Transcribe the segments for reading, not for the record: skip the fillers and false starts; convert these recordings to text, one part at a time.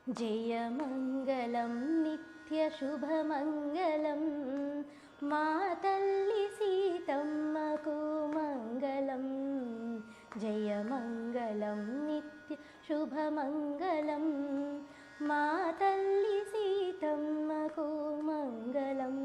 జయమంగళం నిత్యశుభమంగళం మా తల్లి సీతమ్మకు మంగళం. జయమంగళం నిత్యశుభమంగళం మా తల్లి సీతమ్మకు మంగళం.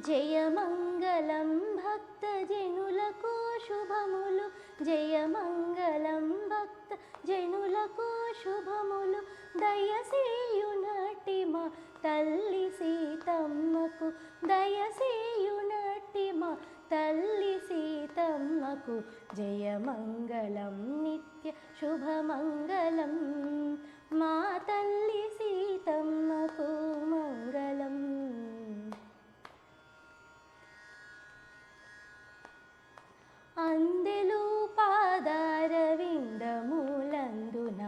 జయమంగళం భక్తజనులకు శుభములు, జయమంగళం భక్తజనులకు శుభములు, దయసేయునట్టి మా తల్లి సీతమ్మకు, దయసేయునట్టి మా తల్లి సీతమ్మకు. జయమంగళం నిత్య శుభమంగళం మా తల్లి సీతమ్మకు మంగళం. అందెలు పాదారవిందములందున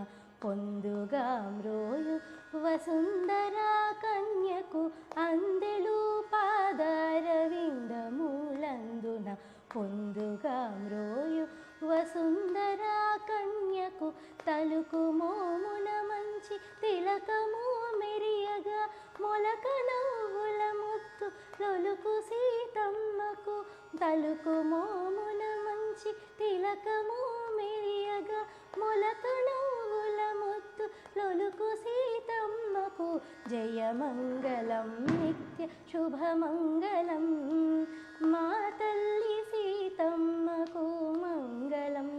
పొందుగా మ్రోయు వసుంధరా కన్యకు, అందెలు పాదారవిందములందున పొందుగా మ్రోయు వసుంధరా కన్యకు, తలుకు మోమున మంచి తిలకము మెరియగా మొలక నవ్వుల ముత్తు లొలుకు సీతమ్మకు, తలుకు మోమున మంచి తిలకము మెరియగా మొలక నవ్వుల ముత్తు లొలుకు సీతమ్మకు. జయమంగళం నిత్య శుభమంగళం మా తల్లి సీతమ్మకు మంగళం.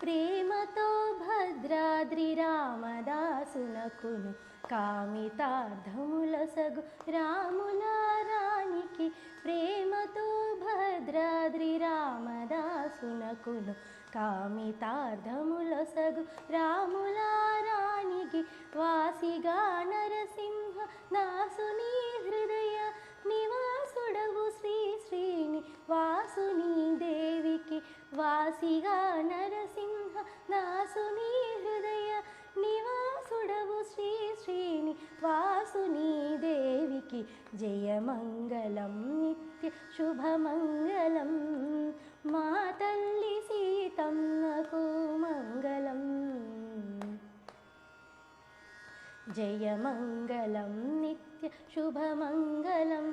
ప్రేమతో భద్రాద్రి రామదాసునకును కామితార్థములసగు రాముల రాణికి, ప్రేమతో భద్రాద్రి రామదాసునకును కామితార్థములసగు రాముల రాణికి, వాసిగా నరసింహ దాసుని హృదయ నివాసుడవు శ్రీ శ్రీని వాసుని దేవికి, వాసిగా నరసింహ దాసుని హృదయ నివాసుడవు శ్రీ శ్రీని వాసుని దేవికి. జయమంగళం నిత్య శుభమంగళం మా తల్లి సీతమ్మకు మంగళం. జయమంగళం నిత్య శుభమంగళం